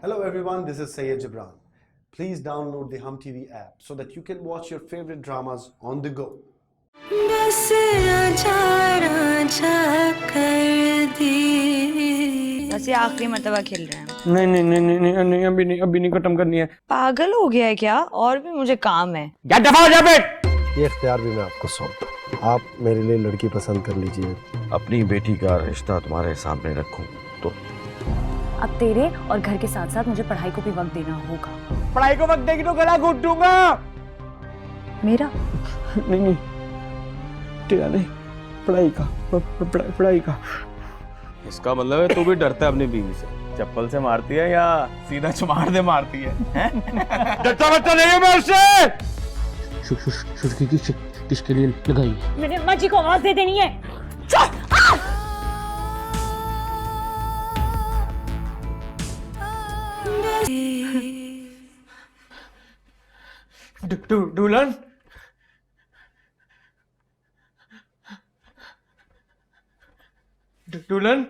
Hello everyone, this is Sayyid Jibran. Please download the Hum TV app so that you can watch your favorite dramas on the go. बस राजा राजा कर दे। बस ये आखिरी मर्तबा खेल रहे हैं। नहीं नहीं नहीं नहीं नहीं नहीं, अभी नहीं खत्म करनी है। पागल हो गया है क्या? और भी मुझे काम है। क्या दफा हो जा बे। ये इख्तियार भी मैं आपको सौंपता हूं। आप मेरे लिए लड़की पसंद कर लीजिए। अपनी बेटी का रिश्ता तुम्हारे सामने रखूं तो अब तेरे और घर के साथ साथ मुझे पढ़ाई को भी वक्त देना होगा। पढ़ाई को वक्त देगी तो गला घोट दूंगा। मेरा नहीं तेरा नहीं, पढ़ाई का पढ़ाई का। इसका मतलब है तू भी डरता है अपनी बीवी से? चप्पल से मारती है या सीधा चमार दे मारती है? डरता बच्चा नहीं है मैं उससे। किसके लिए लगाई? मैंने अम्मा जी को आवाज दे देनी है। दुल्हन दुल्हन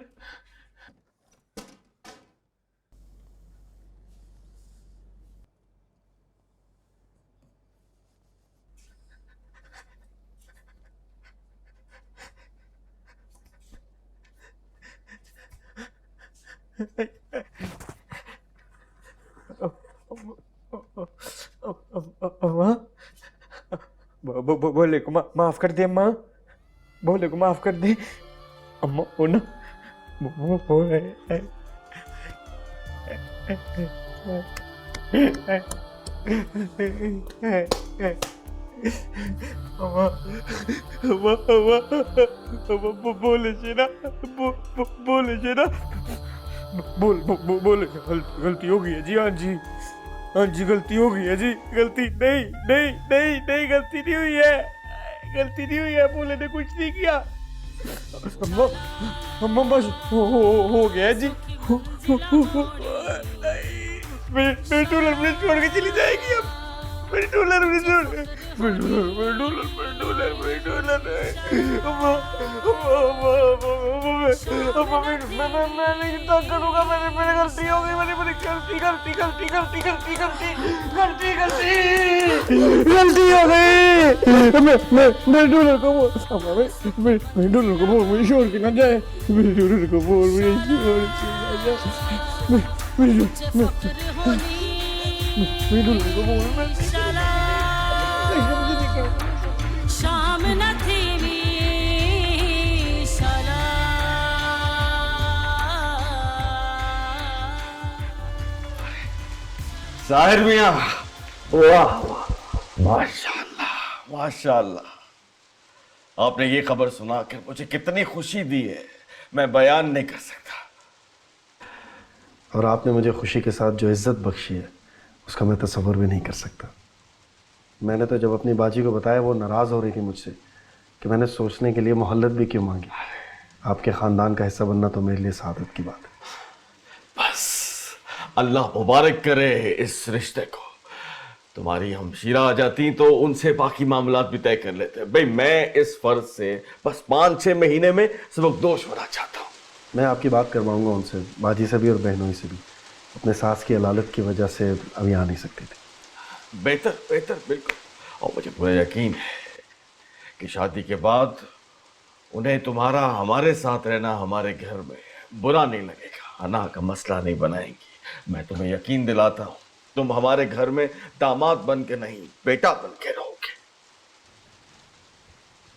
बोले को माफ कर दे अम्मा, बोले को माफ कर दे अम्मा। वो ना वो है बोले से ना बोले गलती हो गई है जी। हाँ जी गलती हो गई है जी। गलती नहीं गलती नहीं हुई है। बोले ने कुछ नहीं किया। अम्मा बस हो गया जी। मेरी डॉलर मुझे छोड़ के चली जाएगी अब। मेरी डॉलर मुझे छोड़ मैं नहीं तंग करूंगा। मेरी गलती हो गई। मेरी गलती हो गई। मैं डॉलर को बोल मुझे छोड़ के ना जाए। मेरे डॉलर को बोल मुझे छोड़ के ना जाए। मेरे डॉलर को बोल शाम न थी जाहिर मियां, वाह माशाल्लाह माशाल्लाह। आपने ये खबर सुनाकर मुझे कितनी खुशी दी है, मैं बयान नहीं कर सकता। और आपने मुझे खुशी के साथ जो इज्जत बख्शी है उसका मैं तसव्वुर भी नहीं कर सकता। मैंने तो जब अपनी बाजी को बताया वो नाराज़ हो रही थी मुझसे कि मैंने सोचने के लिए मोहल्लत भी क्यों मांगी। आपके ख़ानदान का हिस्सा बनना तो मेरे लिए सादत की बात है। बस अल्लाह मुबारक करे इस रिश्ते को। तुम्हारी हमशीरा आ जाती तो उनसे बाकी मामलात भी तय कर लेते। भाई मैं इस फर्ज से बस 5-6 महीने में सबकदोश होना चाहता हूँ। मैं आपकी बात करवाऊंगा उनसे, बाजी से भी और बहनों से भी। अपने सास की अलालत की वजह से अभी आ नहीं सकती थी। बेहतर बिल्कुल। और मुझे पूरा यकीन है कि शादी के बाद उन्हें तुम्हारा हमारे साथ रहना हमारे घर में बुरा नहीं लगेगा। अना का मसला नहीं बनाएंगी। मैं तुम्हें यकीन दिलाता हूँ, तुम हमारे घर में दामाद बन के नहीं बेटा बन के रहोगे।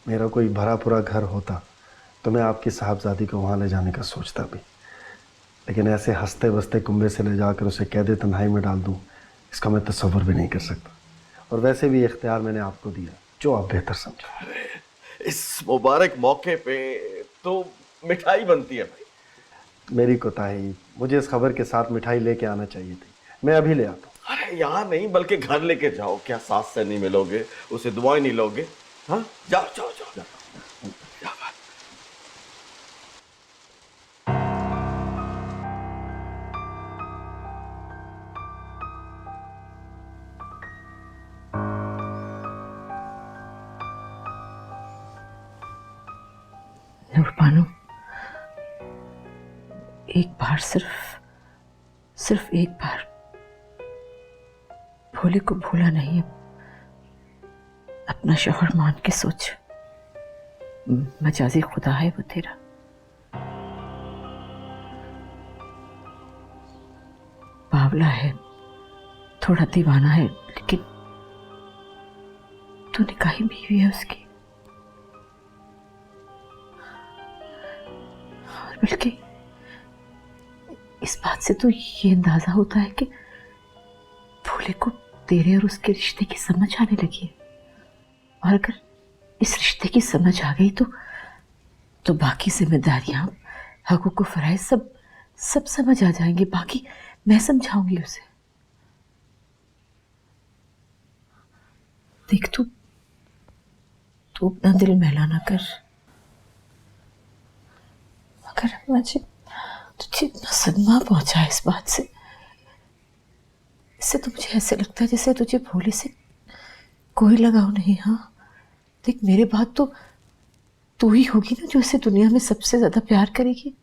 मेरा कोई भरा पूरा घर होता तो मैं आपकी साहबजादी को वहाँ ले जाने का सोचता भी, लेकिन ऐसे हंसते बसते कुंबे से ले जाकर उसे कैद तन्हाई में डाल दूँ, इसका मैं तसव्वुर भी नहीं कर सकता। और वैसे भी इख्तियार मैंने आपको दिया, जो आप बेहतर समझो। इस मुबारक मौके पे तो मिठाई बनती है भाई। मेरी कोताही, मुझे इस खबर के साथ मिठाई लेके आना चाहिए थी। मैं अभी ले आता हूँ। अरे यहाँ नहीं बल्कि घर लेके जाओ। क्या सास से नहीं मिलोगे, उसे दुआएं नहीं लोगे? हाँ जाओ जाओ जाओ जाओ। नूरबानो, एक बार सिर्फ एक बार भोले को भूला नहीं, अपना शौहर मान के सोच। मजाजी खुदा है वो तेरा। बावला है, थोड़ा दीवाना है, लेकिन तो निकाही बीवी है उसकी। और बल्कि इस बात से तो ये अंदाजा होता है कि भोले को तेरे और उसके रिश्ते की समझ आने लगी है। और अगर इस रिश्ते की समझ आ गई तो बाकी जिम्मेदारियां, हकूक फराइज सब समझ आ जाएंगे। बाकी मैं समझाऊंगी उसे। देख तू अपना दिल मैला ना कर। अगर मुझे तुझे इतना सदमा पहुंचा है इस बात से, इससे तो मुझे ऐसे लगता है जैसे तुझे भोले से कोई लगाव नहीं। हाँ देख, मेरे बाद तो तू ही होगी ना जो इसे दुनिया में सबसे ज्यादा प्यार करेगी।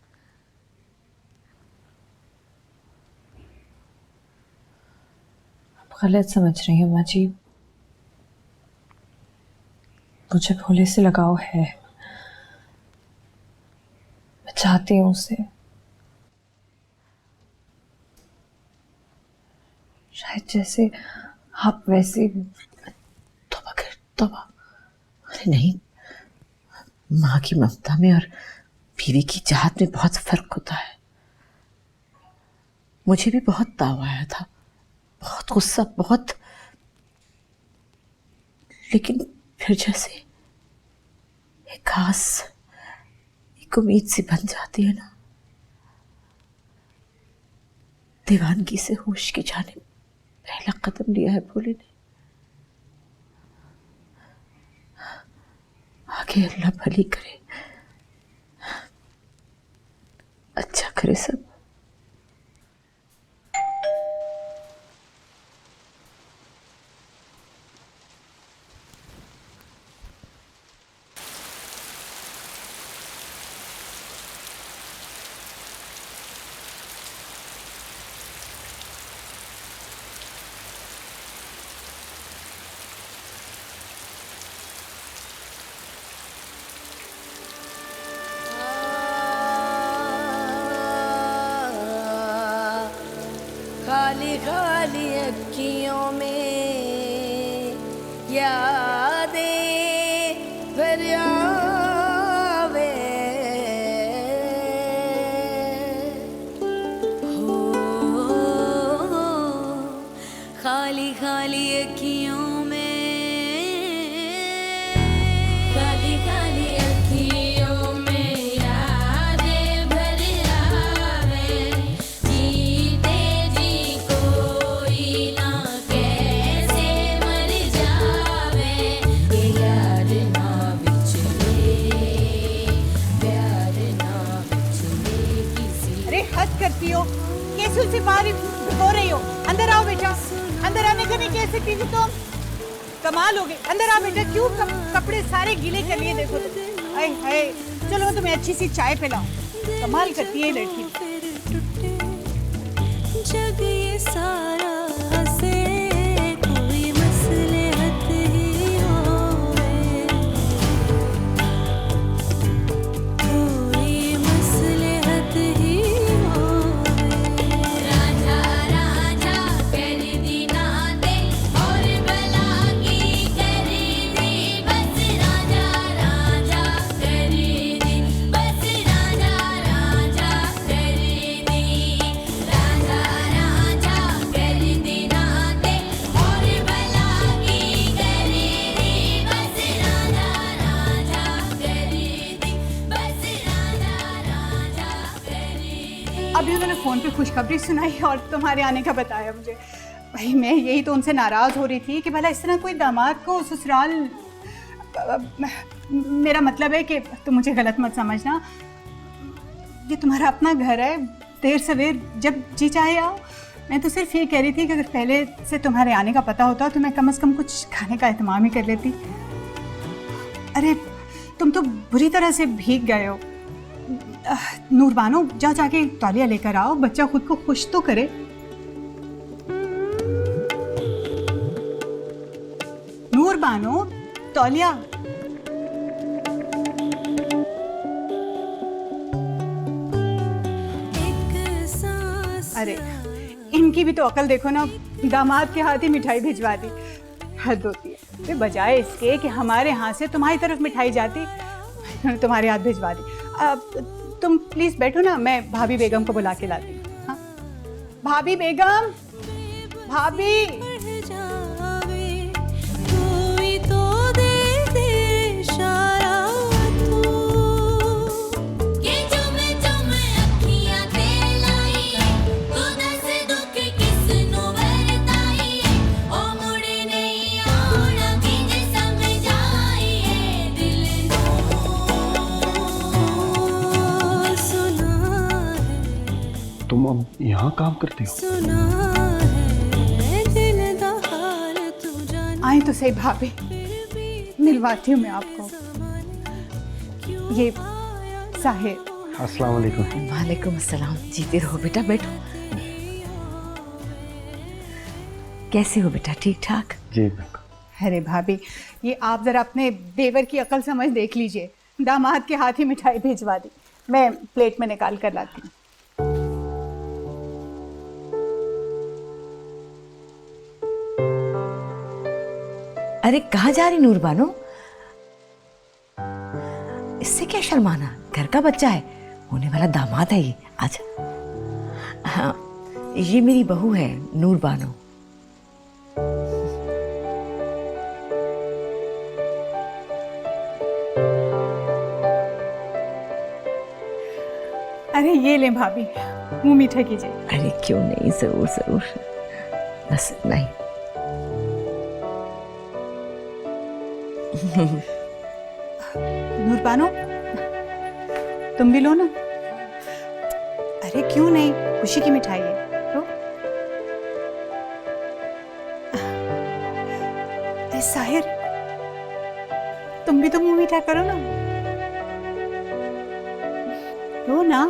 गलत समझ रही हूँ माँ जी, मुझे भोले से लगाव है। मैं चाहती हूँ उसे। शायद जैसे आप वैसे। तौबा कर तौबा। अरे नहीं, माँ की ममता में और बीवी की चाहत में बहुत फर्क होता है। मुझे भी बहुत ताव आया था, बहुत गुस्सा, बहुत, लेकिन फिर जैसे एक आस, एक उम्मीद सी बन जाती है ना। दीवानगी से होश की जानिब पहला कदम लिया है भोले ने। आगे अल्लाह भली करे, अच्छा करे सब। खाली खाली अखियों में यादें फिर आवे हो, खाली खाली अखियों में, खाली खाली अखियों में यादें भर आवे। जीते जी कोई ना कैसे मर जावे, ये यार ना बिछड़े, प्यार ना बिछड़े किसी। अरे हद करती हो, कैसे उसे बाहर हो रही हो? अंदर आओ बेटा, अंदर आने का नहीं कह सकती थी तुम? कमाल हो गई। अंदर आओ बेटा। क्यों कपड़े सारे गीले कर लिए? देखो तुम। हाय हाय, चलो तुम्हें अच्छी सी चाय पिलाओ। कमाल करती है लड़की। जग ये सारा हंसे, कोई मसलहत ही होवे, कोई मसलहत ही होवे। राजा राजा कर दी नाते और भला की कर दी, बस राजा राजा कर दी, बस राजा राजा कर दी, राजा राजा कर दी नाते और भला की कर दी, बस राजा राजा कर दी, बस राजा राजा कर दी। अभी उन्होंने फोन पे खुशखबरी सुनाई और तुम्हारे आने का बताया मुझे। भाई मैं यही तो उनसे नाराज हो रही थी कि भला इस तरह कोई दामाद को ससुराल। मेरा मतलब है कि तुम मुझे गलत मत समझना, ये तुम्हारा अपना घर है। देर सवेर जब जी चाहे आओ। मैं तो सिर्फ ये कह रही थी कि अगर पहले से तुम्हारे आने का पता होता तो मैं कम से कम कुछ खाने का एहतमाम ही कर लेती। अरे तुम तो बुरी तरह से भीग गए हो। नूरबानो, जाके तौलिया लेकर आओ, बच्चा खुद को खुश तो करे। तौलिया। अरे इनकी भी तो अकल देखो ना, दामाद के हाथ ही मिठाई भिजवा दी। हद होती है। वे बजाय इसके कि हमारे हाथ से तुम्हारी तरफ मिठाई जाती, उन्होंने तुम्हारे हाथ भिजवा दी। अब तुम प्लीज बैठो ना, मैं भाभी बेगम को बुला के लाती हूँ। हाँ? भाभी बेगम, भाभी। कोई तो दे दे इशारा तू, ये जुम अखियां ते लाई, तू दस दुख किसनू वरताई, ओ मुड़े नहीं आना किने समझाई, दिल नू सुना है, तुम अब यहाँ काम करती हो? सुना है दिल दा हाल तू जान। आई तो सही भाभी, मिलवाती हूँ मैं आपको। ये साहिर। अस्सलाम वालेकुम। वालेकुम अस्सलाम। जीते रहो बेटा, बैठो। कैसे हो बेटा, ठीक ठाक? जी बिल्कुल। अरे भाभी, ये आप जरा अपने देवर की अकल समझ देख लीजिए, दामाद के हाथ ही मिठाई भिजवा दी। मैं प्लेट में निकाल कर लाती हूँ। अरे कहाँ जा रही नूर बानो? इससे क्या शर्माना, घर का बच्चा है, होने वाला दामाद है ये। आजा। हाँ, ये मेरी बहू है नूर बानो। अरे ये लें भाभी, मुंह मीठा कीजिए। अरे क्यों नहीं, जरूर जरूर, बस नहीं। नूर बानो, तुम भी लो ना। अरे क्यों नहीं, खुशी की मिठाई है, लो। अरे साहिर, तुम भी तो मुंह मीठा करो ना, लो ना।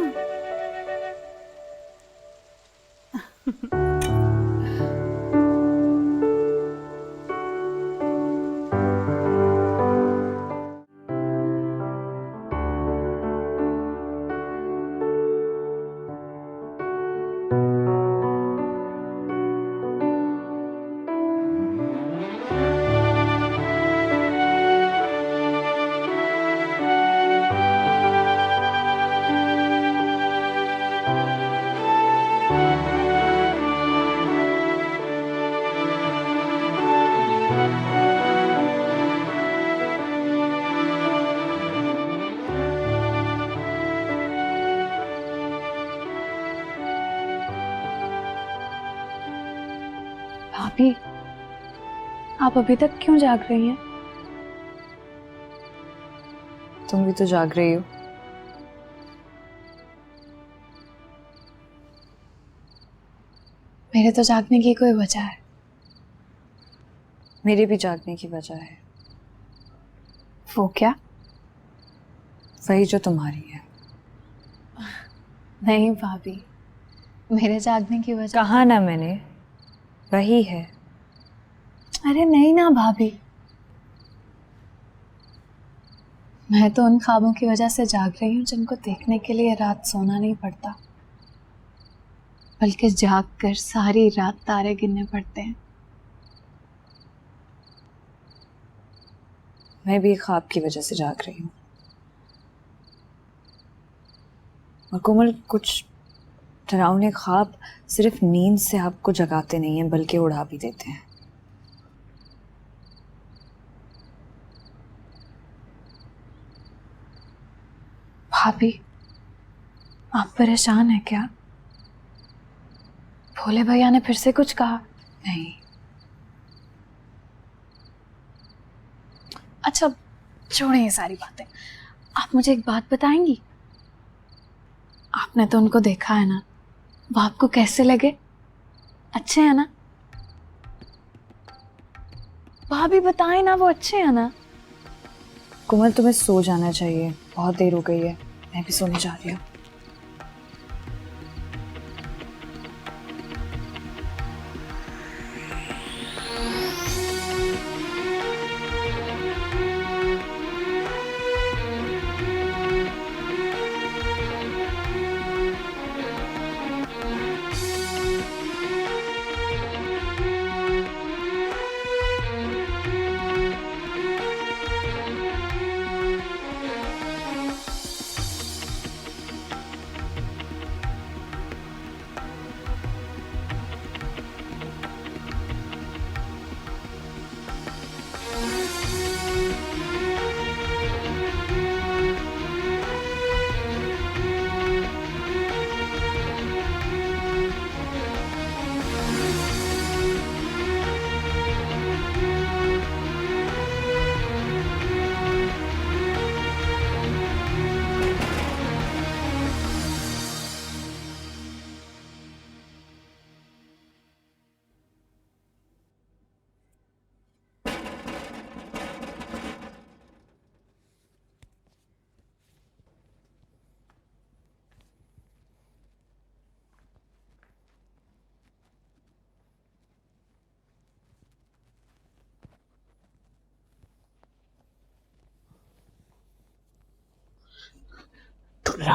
भाभी, आप अभी तक क्यों जाग रही हैं? तुम भी तो जाग रही हो। मेरे तो जागने की कोई वजह है। मेरे भी जागने की वजह है, वो क्या? वही जो तुम्हारी है। नहीं भाभी, मेरे जागने की वजह। कहा ना मैंने, वही है। अरे नहीं ना भाभी, मैं तो उन ख्वाबों की वजह से जाग रही हूँ जिनको देखने के लिए रात सोना नहीं पड़ता, बल्कि जाग कर सारी रात तारे गिनने पड़ते हैं। मैं भी ख्वाब की वजह से जाग रही हूँ। और कोमल, कुछ डरावने ख्वाब सिर्फ नींद से आपको जगाते नहीं हैं, बल्कि उड़ा भी देते हैं। भाभी, आप परेशान हैं क्या? भोले भैया ने फिर से कुछ कहा? नहीं। अच्छा छोड़ें ये सारी बातें, आप मुझे एक बात बताएंगी? आपने तो उनको देखा है ना, वो आपको कैसे लगे? अच्छे हैं ना? भाभी बताएं ना, वो अच्छे हैं ना? कोमल, तुम्हें सो जाना चाहिए, बहुत देर हो गई है। मैं भी सोने जा रही हूँ।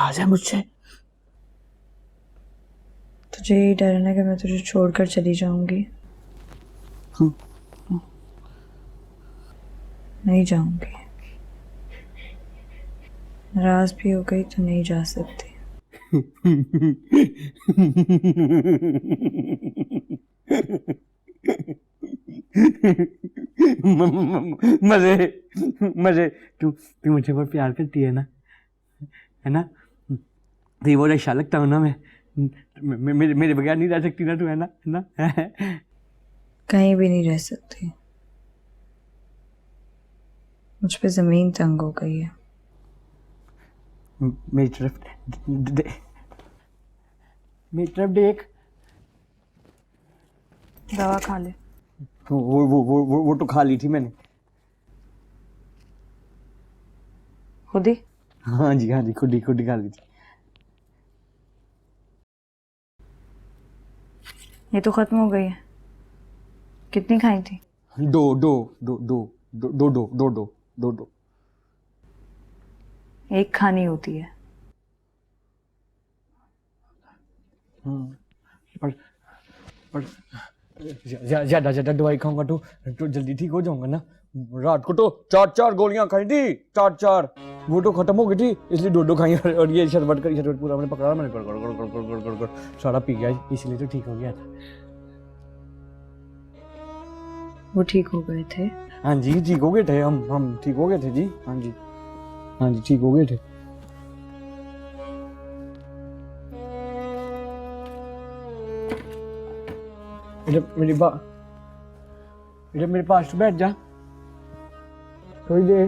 नाराज है मुझसे? तुझे यही डर है ना कि मैं तुझे छोड़कर चली जाऊंगी? नहीं जाऊंगी। नाराज भी हो गई तो नहीं जा सकती। मजे मजे तू मुझे बहुत प्यार करती है ना तो बहुत अच्छा लगता हूँ ना मैं मेरे बगैर नहीं रह सकती ना तू, है ना कहीं भी नहीं रह सकती। मुझ पे जमीन तंग हो गई है। मेरी तरफ देख। दवा खा ले। वो तो खा ली थी मैंने। खुद ही? हाँ जी खुद ही खा ली थी। ये तो खत्म हो गई है। कितनी खाई थी? दो। एक खानी होती है। पर ज्यादा दवाई खाऊंगा तो जल्दी ठीक हो जाऊंगा ना। रात को तो 4 गोलियां खाई थी, 4 वो तो खत्म हो गई थी, इसलिए 2 खाई। और ये शरबत पूरा मैंने पकड़ा, मैंने गड़ सारा पी गया, इसलिए तो ठीक हो गया था। वो ठीक हो गए थे? हाँ जी ठीक हो गए थे, हम ठीक हो गए थे जी। हाँ जी ठीक हो गए थे। मेरे पास तो बैठ जा थोड़ी देर,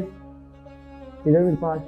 इधर मेरे पास।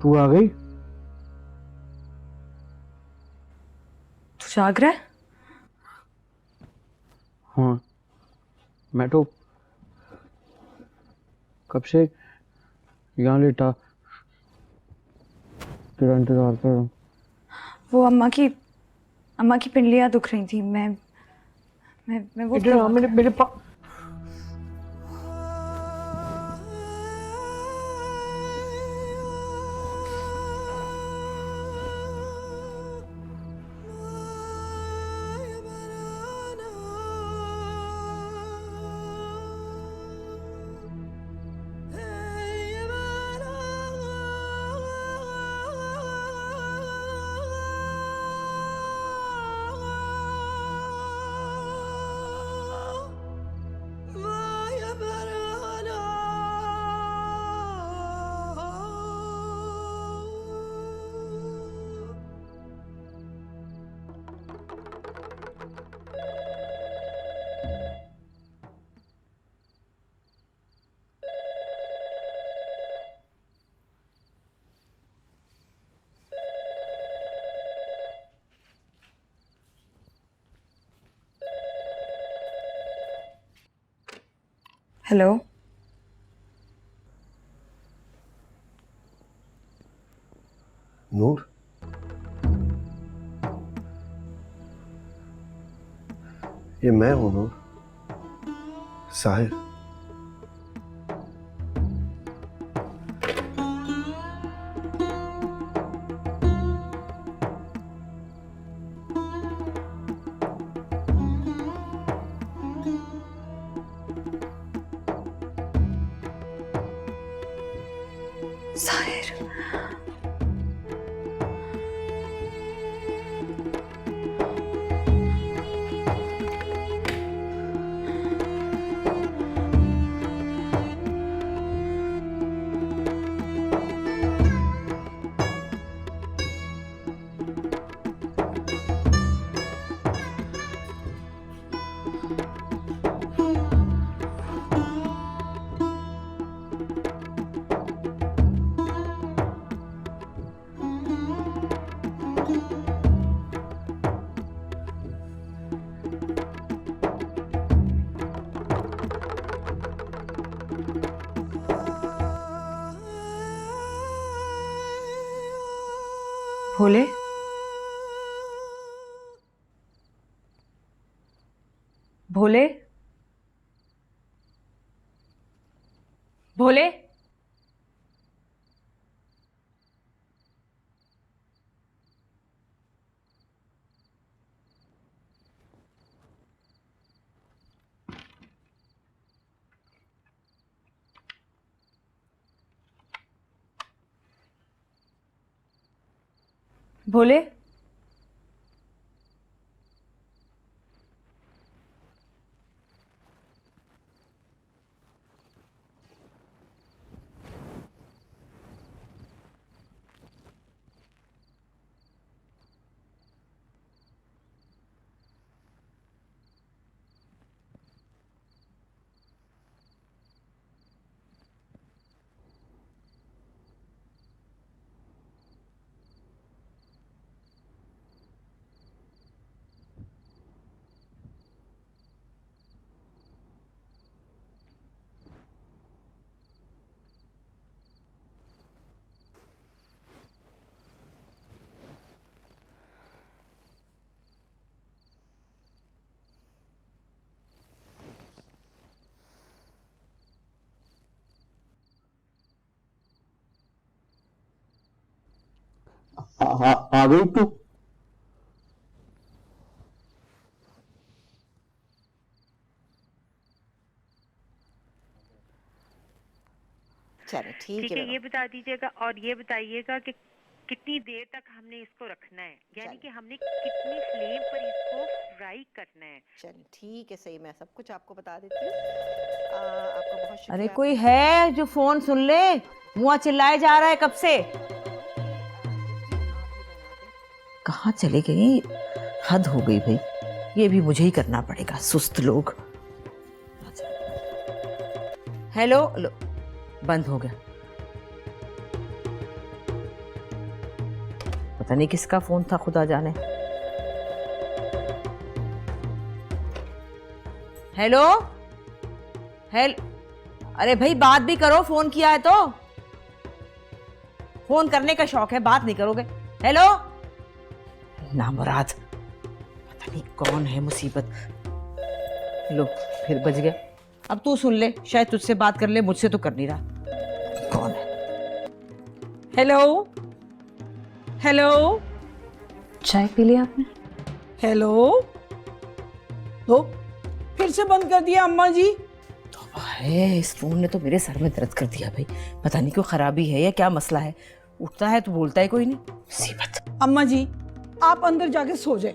तू आ गई? तू जाग रहा है? हाँ, मैं तो कब से यहाँ लेटा तेरा इंतजार कर रहा हूँ। वो अम्मा की पिंडलियाँ दुख रही थी। मैं वो मेरे पास हेलो। नूर, ये मैं हूं नूर, साहिर। साहिर, भोले, भोले, भोले, भोले, आ गई तू? चलो ठीक है, ये बता दीजिएगा और ये बताइएगा कि कितनी देर तक हमने इसको रखना है, यानी कि हमने कितनी फ्लेम पर इसको फ्राई करना है। चलो ठीक है, सही, मैं सब कुछ आपको बता देती हूँ। आपका बहुत शुक्रिया। अरे कोई है जो फोन सुन ले, मुआ चिल्लाए जा रहा है कब से। कहाँ चले गई, हद हो गई भाई, ये भी मुझे ही करना पड़ेगा, सुस्त लोग। हेलो, लो, बंद हो गया। पता नहीं किसका फोन था, खुदा जाने। हेलो, हेलो, अरे भाई बात भी करो, फोन किया है तो। फोन करने का शौक है, बात नहीं करोगे। हेलो, नामुराद, पता नहीं कौन है, मुसीबत। लो, फिर बज गया। अब तू सुन ले, शायद तुझसे बात कर ले, मुझसे तो कर नहीं रहा। कौन है? हेलो, हेलो, चाय पी लिया आपने? हेलो, तो फिर से बंद कर दिया अम्मा जी। तो है, इस फोन ने तो मेरे सर में दर्द कर दिया भाई, पता नहीं क्यों, खराबी है या क्या मसला है। उठता है तो बोलता है कोई नहीं, मुसीबत। अम्मा जी, आप अंदर जाके सो जाए,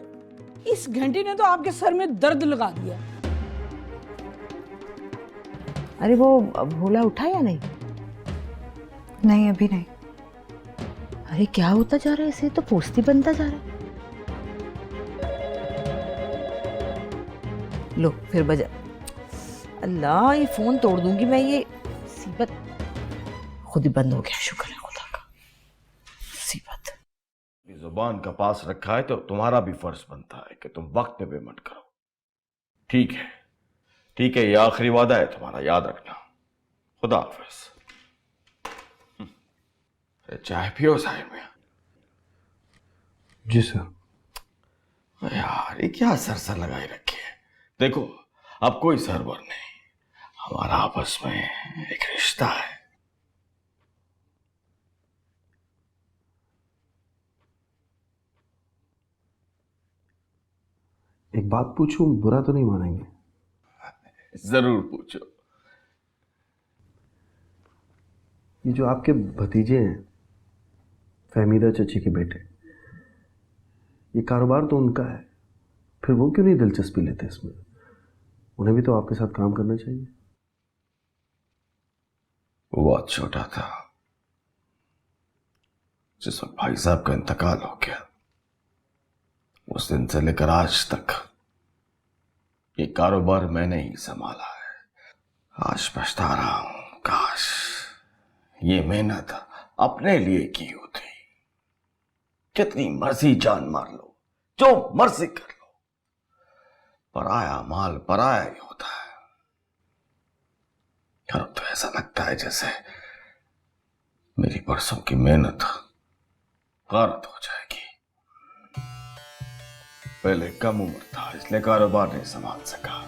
इस घंटी ने तो आपके सर में दर्द लगा दिया। अरे वो भोला उठा या नहीं? नहीं, अभी नहीं। अरे क्या होता जा रहा है इसे, तो पोस्ती बनता जा रहा है। लो फिर बजा। अल्लाह, ये फोन तोड़ दूंगी मैं, ये मुसीबत। खुद ही बंद हो गया, शुक्र है खुदा का। मुसीबत। जुबान का पास रखा है तो तुम्हारा भी फर्ज बनता है कि तुम वक्त पे पेमेंट करो। ठीक है, ठीक है, ये आखिरी वादा है तुम्हारा, याद रखना। खुदा हाफिज। चाय पियो साहिब में। जी सर। यार ये क्या सरसर लगाए रखे है। देखो, अब कोई सरवर नहीं, हमारा आपस में एक रिश्ता है। एक बात पूछूं, बुरा तो नहीं मानेंगे? जरूर पूछो। ये जो आपके भतीजे हैं, फहमीदा चची के बेटे, ये कारोबार तो उनका है, फिर वो क्यों नहीं दिलचस्पी लेते इसमें? उन्हें भी तो आपके साथ काम करना चाहिए। वो बहुत छोटा था जिस वक्त भाई साहब का इंतकाल हो गया। उस दिन से लेकर आज तक ये कारोबार मैंने ही संभाला है। आज पछता रहा हूं, काश ये मेहनत अपने लिए की होती। कितनी मर्जी जान मार लो, जो मर्जी कर लो, पराया माल पराया ही होता है। अब तो ऐसा लगता है जैसे मेरी बरसों की मेहनत गारत हो जाएगी। पहले कम उम्र था इसलिए कारोबार नहीं संभाल सका।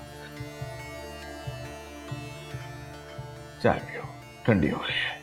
चाय पियो, ठंडी हो रही है।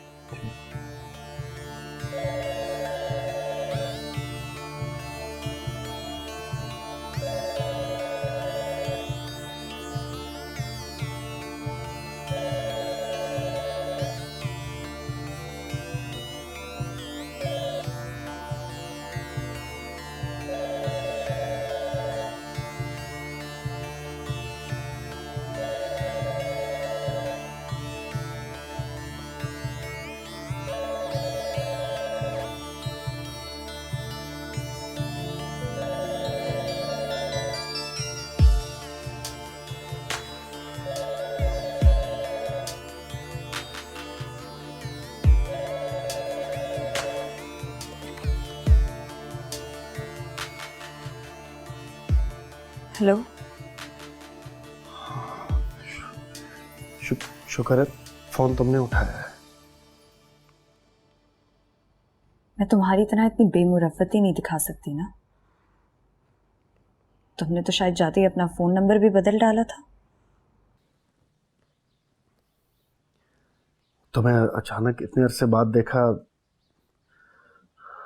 हेलो। शुक्र है फोन तुमने उठाया है। मैं तुम्हारी तरह इतनी बेमुरफ़्फ़ती नहीं दिखा सकती ना। तुमने तो शायद जाते ही अपना फोन नंबर भी बदल डाला था। तुम्हें अचानक इतने अरसे बाद देखा,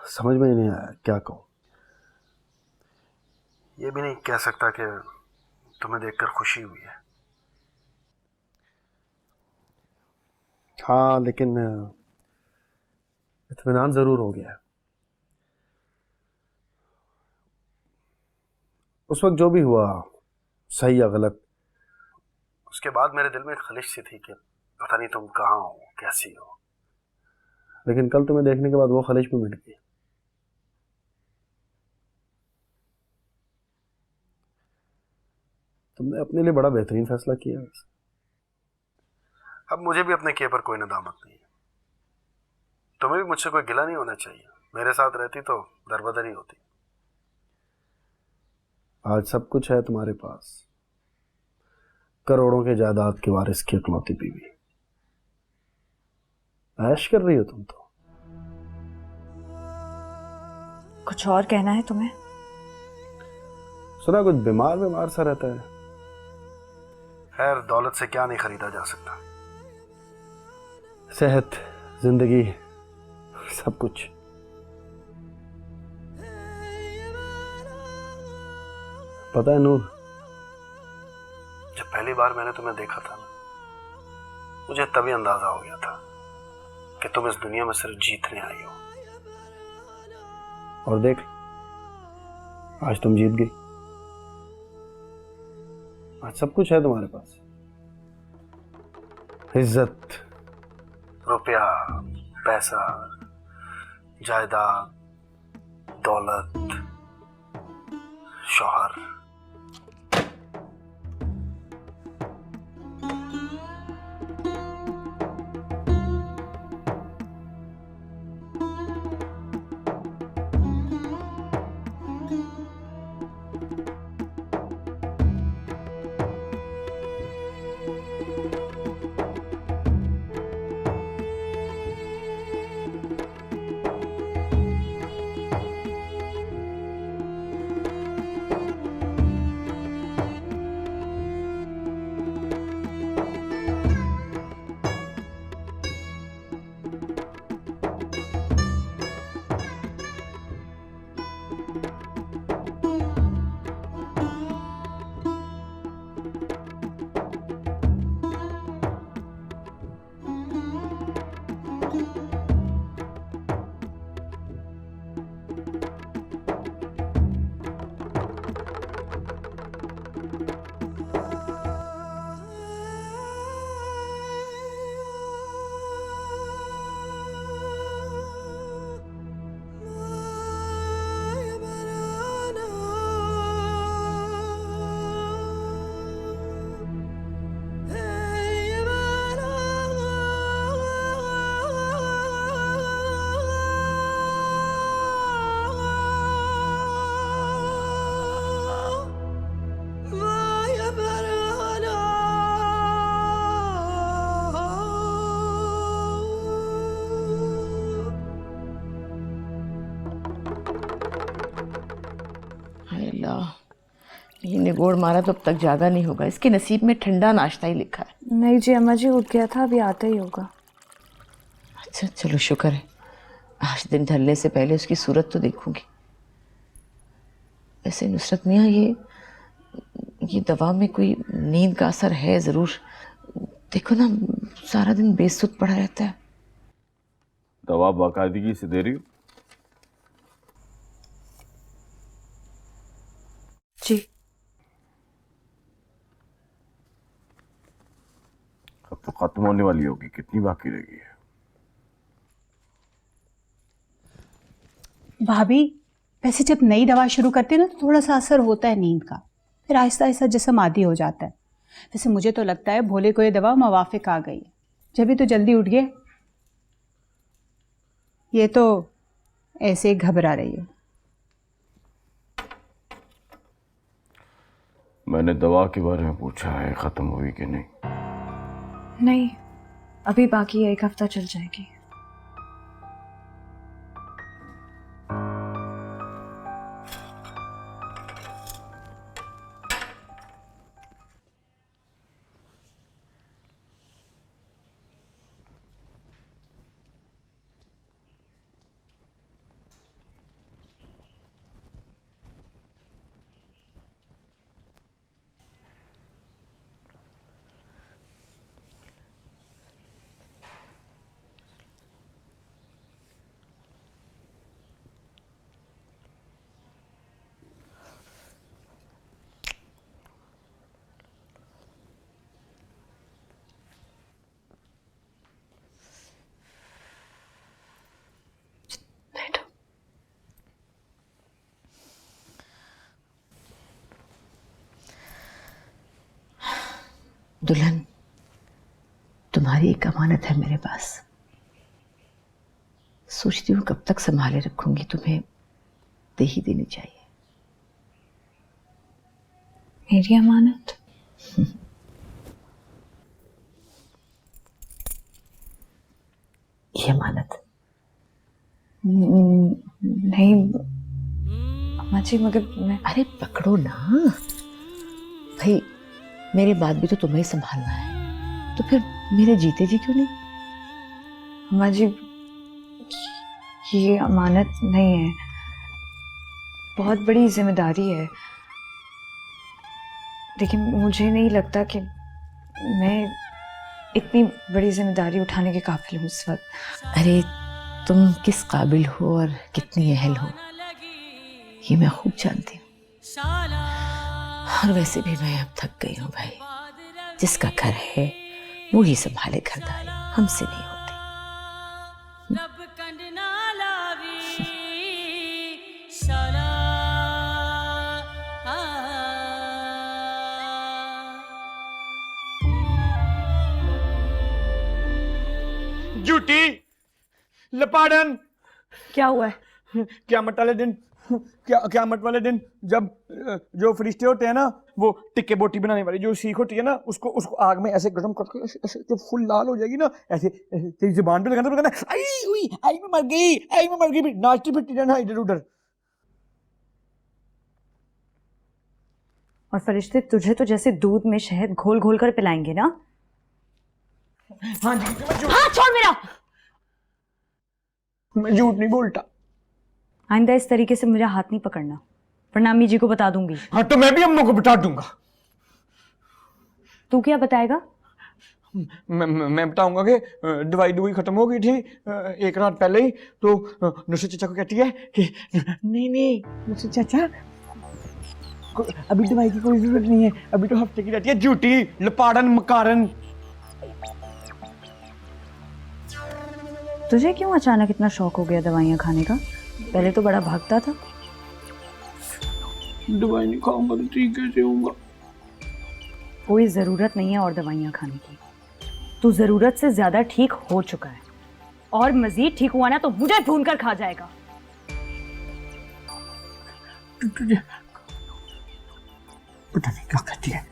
समझ में ही नहीं आया क्या कहूँ। ये भी नहीं कह सकता कि तुम्हें देखकर खुशी हुई है। हाँ, लेकिन इत्मीनान जरूर हो गया। उस वक्त जो भी हुआ, सही या गलत, उसके बाद मेरे दिल में एक खलिश सी थी कि पता नहीं तुम कहाँ हो, कैसी हो। लेकिन कल तुम्हें देखने के बाद वो खलिश भी मिट गई। तुमने अपने लिए बड़ा बेहतरीन फैसला किया। अब मुझे भी अपने किए पर कोई नदामत नहीं है। तुम्हें भी मुझसे कोई गिला नहीं होना चाहिए। मेरे साथ रहती तो दरबदर ही होती। आज सब कुछ है तुम्हारे पास, करोड़ों के जायदाद के वारिस की इकलौती बीवी। ऐश कर रही हो तुम तो। कुछ और कहना है तुम्हें? सुना कुछ बीमार सा रहता है। खैर, दौलत से क्या नहीं खरीदा जा सकता। सेहत, जिंदगी, सब कुछ। पता है नूर, जब पहली बार मैंने तुम्हें देखा था ना, मुझे तभी अंदाजा हो गया था कि तुम इस दुनिया में सिर्फ जीतने आई हो। और देख, आज तुम जीत गई। आज सब कुछ है तुम्हारे पास। इज्जत, रुपया, पैसा, जायदाद, दौलत, शौहर। भगोड़ मारा तो अब तक जागा नहीं होगा। इसके नसीब में ठंडा नाश्ता ही लिखा है। नहीं जी अम्मा जी, उठ गया था, अभी आता ही होगा। अच्छा चलो शुक्र है, आज दिन ढलने से पहले उसकी सूरत तो देखूंगी। वैसे नुसरत मियाँ, ये दवा में कोई नींद का असर है ज़रूर। देखो ना, सारा दिन बेसुध पड़ा रहता है। दवा बाकायदगी से दे रही हो? जी। अब तो खत्म होने वाली होगी, कितनी बाकी रह गई है? भाभी, वैसे जब नई दवा शुरू करते हैं ना तो थोड़ा सा असर होता है नींद का, फिर आहिस्ता आहिस्ता जिस्म आदी हो जाता है। वैसे मुझे तो लगता है भोले को ये दवा मुवाफिक आ गई है, जब भी तो जल्दी उठ गए। ये तो ऐसे ही घबरा रही है। मैंने दवा के बारे में पूछा है, खत्म हुई कि नहीं? नहीं, अभी बाकी है, 1 हफ्ता चल जाएगी। दुल्हन, तुम्हारी एक अमानत है मेरे पास। सोचती हूँ कब तक संभाले रखूंगी, तुम्हें दे ही देनी चाहिए। मेरी अमानत? ये अमानत नहीं अम्मा जी, मगर मैं... अरे पकड़ो ना भाई, मेरे बाद भी तो तुम्हें ही संभालना है, तो फिर मेरे जीते जी क्यों नहीं? अम्मा जी, ये अमानत नहीं है, बहुत बड़ी जिम्मेदारी है। लेकिन मुझे नहीं लगता कि मैं इतनी बड़ी जिम्मेदारी उठाने के काबिल हूँ इस वक्त। अरे तुम किस काबिल हो और कितनी अहल हो, ये मैं खूब जानती हूँ। और वैसे भी मैं अब थक गई हूँ भाई। जिसका घर है वो ही संभाले घरदारी, हमसे नहीं होती। झूठी लपाड़न। क्या हुआ है? क़यामत वाले दिन जब जो फरिश्ते होते हैं ना, वो टिक्के बोटी बनाने वाली जो सीख होती है ना, उसको आग में ऐसे गर्म करके ऐसे जब फुल लाल हो जाएगी ना, ऐसे तेरी जुबान पे लगाना, तो कहना आई हुई, आई मैं मर गई, आई मैं मर गई, नाचती फिरती रहना इधर उधर। और फरिश्ते तुझे तो जैसे दूध में शहद घोल घोल कर पिलाएंगे ना? हाँ जी, हाँ, छोड़ मेरा। मैं झूठ नहीं बोलता। आइंदा इस तरीके से मुझे हाथ नहीं पकड़ना, वरना अम्मी जी को बता दूंगी। हाँ, तो मैं भी अम्मू को बता दूंगा। तू क्या बताएगा? मैं बताऊंगा कि दवाई खत्म हो गई थी एक रात पहले ही, तो नुसरत चाचा को कहती है कि नहीं नुसरत चाचा, अभी दवाई की कोई जरूरत नहीं है, अभी तो हफ्ते की रहती है। झूठी लपाड़न मकारन। तुझे क्यों अचानक इतना शौक हो गया दवाइयाँ खाने का? पहले तो बड़ा भागता था। दवाई नहीं खाऊंगा तो ठीक कैसे होऊंगा? कोई जरूरत नहीं है और दवाइयाँ खाने की। तू जरूरत से ज्यादा ठीक हो चुका है, और मजीद ठीक हुआ ना तो मुझे ढूंढ कर खा जाएगा। तुझे पता नहीं क्या कहती है।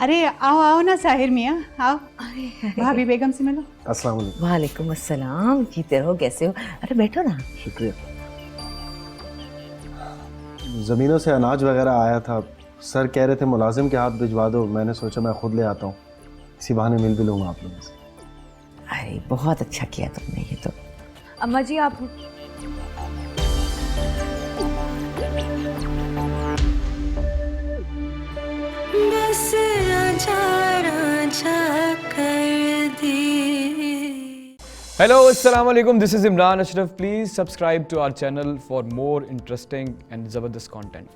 अरे आओ आओ ना साहिर मियाँ, आओ। भाभी बेगम से मिलो। अस्सलाम वालेकुम। वालेकुम अस्सलाम। जीते रहो, कैसे हो? अरे बैठो ना। शुक्रिया। ज़मीनों से अनाज वगैरह आया था, सर कह रहे थे मुलाजिम के हाथ भिजवा दो, मैंने सोचा मैं खुद ले आता हूँ, इसी बहाने मिल भी लूँगा आप लोगों से। अरे बहुत अच्छा किया तुमने ये तो। अम्मा जी आप बस राजा राजा कर दे। Hello, Assalamu alaikum. This is Imran Ashraf. Please subscribe to our channel for more interesting and Zabardast content.